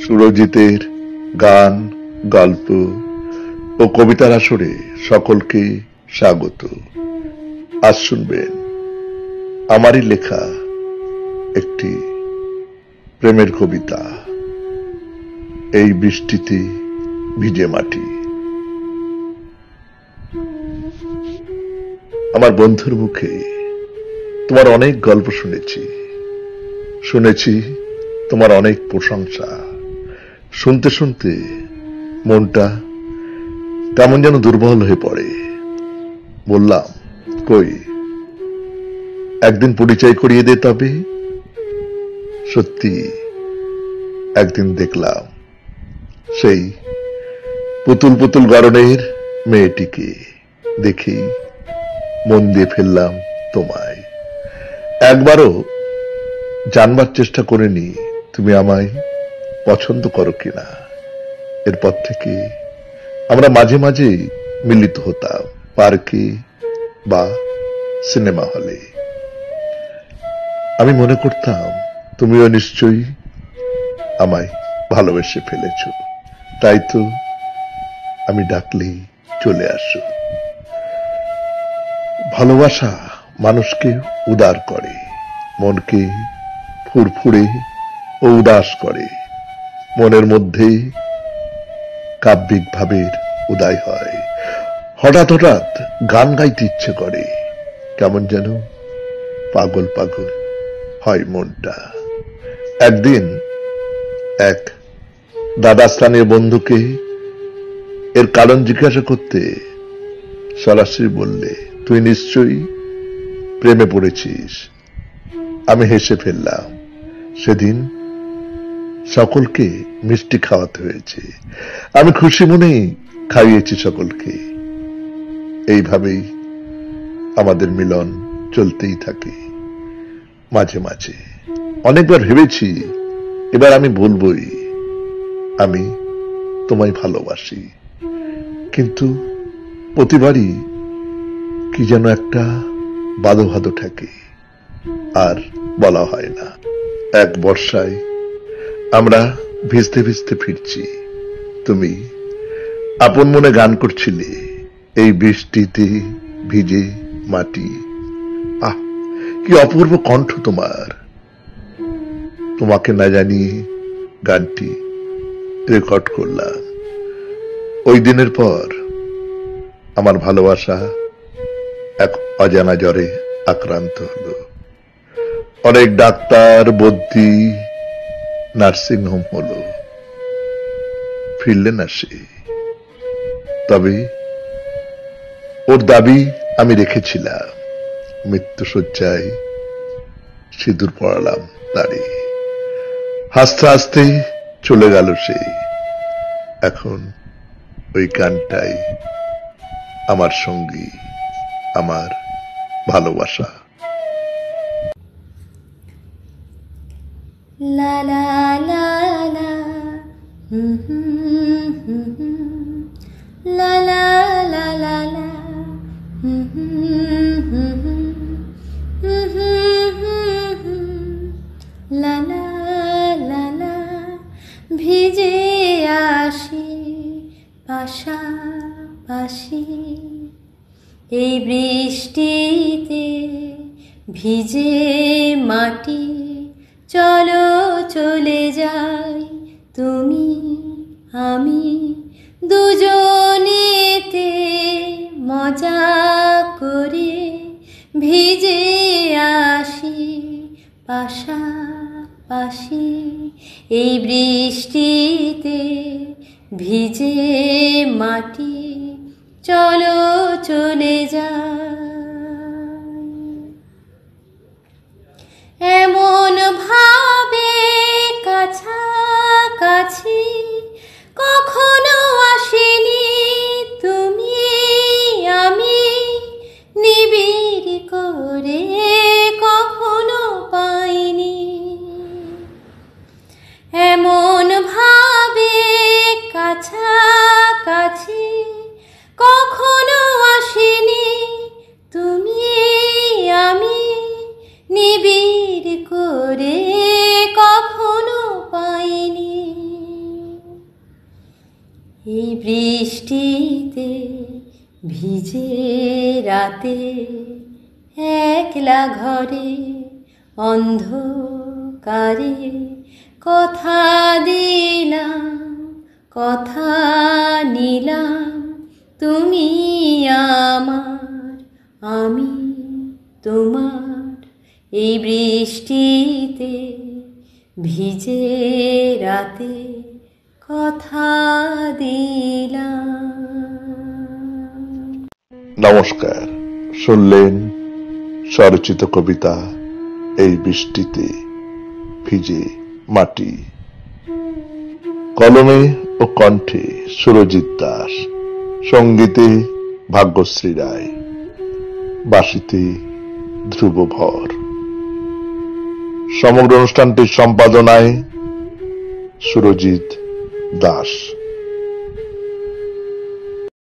সুরজিতের গান, গল্প ও কবিতার আসরে সকলকে স্বাগত। আজ শুনবেন আমারই লেখা একটি প্রেমের কবিতা, এই বৃষ্টিতে ভিজে মাটি। আমার বন্ধুর মুখে তোমার অনেক গল্প শুনেছি তোমার অনেক প্রশংসা। শুনতে শুনতে মনটা কেমন যেন দুর্বল হয়ে পড়ে। বললাম, কই একদিন পরিচয় করিয়ে দে তবে। সত্যি একদিন দেখলাম সেই পুতুল পুতুল গড়নের মেয়েটিকে। দেখি মন দিয়ে ফেললাম তোমায়। একবারও জানবার চেষ্টা করিনি তুমি আমায় পছন্দ করো কিনা। এরপর থেকে আমরা মাঝে মাঝে মিলিত হতাম পার্কে বা সিনেমা হলে। আমি মনে করতাম তুমিও নিশ্চয়ই আমায় ভালোবেসে ফেলেছ, তাই তো আমি ডাকলেই চলে আসো। ভালোবাসা মানুষকে উদার করে, মনকে ফুরফুরে ও উদাস করে। মনের মধ্যে কাব্যিক ভাবের উদয় হয়। হঠাৎ হঠাৎ গান গাইতে ইচ্ছে করে, কেমন যেন পাগল পাগল হয় মনটা। একদিন এক দাদা স্থানীয় বন্ধুকে এর কারণ জিজ্ঞাসা করতে সরাসরি বললে, তুই নিশ্চয়ই প্রেমে পড়েছিস। আমি হেসে ফেললাম। সেদিন সকলকে মিষ্টি খাওয়াতে হয়েছে। আমি খুশি মনেই খাইয়েছি সকলকে। এইভাবেই আমাদের মিলন চলতেই থাকে। মাঝে মাঝে অনেকবার ভেবেছি এবার আমি বলবই আমি তোমায় ভালোবাসি, কিন্তু প্রতিবারই কি যেন একটা বাদো ভাদো থাকে, আর বলা হয় না। এক বর্ষায় আমরা ভিজতে ভিজতে ফিরছি। তুমি আপন মনে গান করছিলে, এই বৃষ্টিতে ভিজে মাটি। আহ, কি অপূর্ব কণ্ঠ তোমার। তোমাকে না জানিয়ে গানটি রেকর্ড করলাম। ওই দিনের পর আমার ভালোবাসা এক অজানা জ্বরে আক্রান্ত হলো। অনেক ডাক্তার, বদ্যি, নার্সিং হোম হলো, ফিরলে না সে। তবে ওর দাবি আমি রেখেছিলাম। মৃত্যু শয্যায় সিঁদুর পড়ালাম তারে। হাসতে হাসতে চলে গেল সে। এখন ওই গানটাই আমার সঙ্গী, আমার ভালোবাসা। লা লা লা লা লা লা লা লা লা লা লা লা লা। ভিজে আসি পাশাপাশি, এই বৃষ্টিতে ভিজে মাটি। চলো চলে যাই তুমি আমি দুজনেতে মজা করে। ভিজে আসি পাশাপাশি, এই বৃষ্টিতে ভিজে মাটি। চলো চলে যাই। এমন ভাবে কাছাকাছি কখনো আসেনি তুমি আমি। নিবিড় করে কখনো পাইনি। এমন ভাবে কাছাকাছি কখনো আসেনি তুমি আমি। নিবিড় করে কখনো বৃষ্টিতে ভিজে রাতে একলা ঘরে অন্ধকারে কথা দিলাম কথা নিলাম, তুমি আমার আমি তোমার। এই বৃষ্টিতে ভিজে রাতে কথা দিলাম। নমস্কার, শুনলেন স্বরচিত কবিতা এই বৃষ্টিতে ভিজে মাটি। কলমে ও কণ্ঠে সুরজিৎ দাস, সঙ্গীতে ভাগ্যশ্রী রায়, বাঁশিতে ধ্রুব ভর। সমগ্র অনুষ্ঠানটির সম্পাদনায় সুরজিৎ দাস।